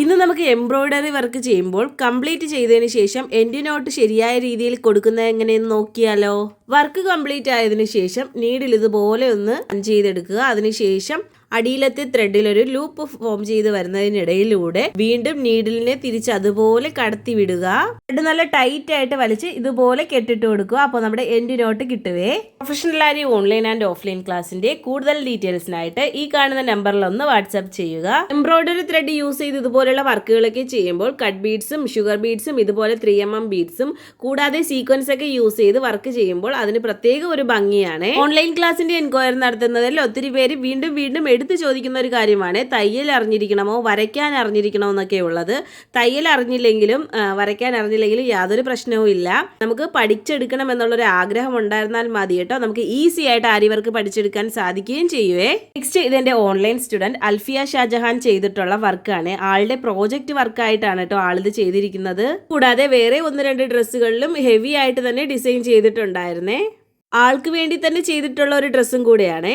ഇന്ന് നമുക്ക് embroidery work ചെയ്യുമ്പോൾ കംപ്ലീറ്റ് ചെയ്തതിന് ശേഷം എൻഡ് നോട്ട് ശരിയായ രീതിയിൽ കൊടുക്കുന്നത് എങ്ങനെയെന്ന് നോക്കിയാലോ. വർക്ക് കംപ്ലീറ്റ് ആയതിനു ശേഷം നീഡിൽ ഇതുപോലെ ഒന്ന് ചെയ്തെടുക്കുക. അതിനുശേഷം അടിയിലത്തെ ത്രെഡിൽ ഒരു ലൂപ്പ് ഫോം ചെയ്ത് വരുന്നതിനിടയിലൂടെ വീണ്ടും നീഡിലിനെ തിരിച്ച് അതുപോലെ കടത്തി വിടുക. ത്രെഡ് നല്ല ടൈറ്റ് ആയിട്ട് വലിച്ച് ഇതുപോലെ കെട്ടിട്ട് കൊടുക്കുക. അപ്പോൾ നമ്മുടെ എൻഡ് നോട്ട് കിട്ടുവേ. പ്രൊഫഷണൽ ആരി ഓൺലൈൻ ആൻഡ് ഓഫ്ലൈൻ ക്ലാസിന്റെ കൂടുതൽ ഡീറ്റെയിൽസിനായിട്ട് ഈ കാണുന്ന നമ്പറിൽ ഒന്ന് വാട്സ്ആപ്പ് ചെയ്യുക. എംബ്രോയിഡറി ത്രെഡ് യൂസ് ചെയ്ത് ഇതുപോലുള്ള വർക്കുകളൊക്കെ ചെയ്യുമ്പോൾ കട്ട് ബീഡ്സും ഷുഗർ ബീഡ്സും ഇതുപോലെ 3mm ബീഡ്സും കൂടാതെ സീക്വൻസ് ഒക്കെ യൂസ് ചെയ്ത് വർക്ക് ചെയ്യുമ്പോൾ അതിന് പ്രത്യേക ഒരു ഭംഗിയാണ്. ഓൺലൈൻ ക്ലാസിന്റെ എൻക്വയറി നടത്തുന്നതിൽ ഒത്തിരി പേര് വീണ്ടും എടുത്തു ചോദിക്കുന്ന ഒരു കാര്യമാണ് തയ്യൽ അറിഞ്ഞിരിക്കണമോ വരയ്ക്കാൻ അറിഞ്ഞിരിക്കണോ എന്നൊക്കെ ഉള്ളത്. തയ്യൽ അറിഞ്ഞില്ലെങ്കിലും വരയ്ക്കാൻ അറിഞ്ഞില്ലെങ്കിലും യാതൊരു പ്രശ്നവും ഇല്ല. നമുക്ക് പഠിച്ചെടുക്കണം എന്നുള്ളൊരു ആഗ്രഹം ഉണ്ടായിരുന്നാൽ മതി കേട്ടോ. നമുക്ക് ഈസി ആയിട്ട് ആരി വർക്ക് പഠിച്ചെടുക്കാൻ സാധിക്കുകയും ചെയ്യുവേ. നെക്സ്റ്റ് ഇതെന്റെ ഓൺലൈൻ സ്റ്റുഡന്റ് അൽഫിയ ഷാജഹാൻ ചെയ്തിട്ടുള്ള വർക്കാണ്. ആളുടെ പ്രോജക്റ്റ് വർക്കായിട്ടാണ് കേട്ടോ ആളിത് ചെയ്തിരിക്കുന്നത്. കൂടാതെ വേറെ 1-2 ഡ്രസ്സുകളിലും ഹെവി ആയിട്ട് തന്നെ ഡിസൈൻ ചെയ്തിട്ടുണ്ടായിരുന്നേ. ആൾക്ക് വേണ്ടി തന്നെ ചെയ്തിട്ടുള്ള ഒരു ഡ്രസ്സും കൂടെയാണ്.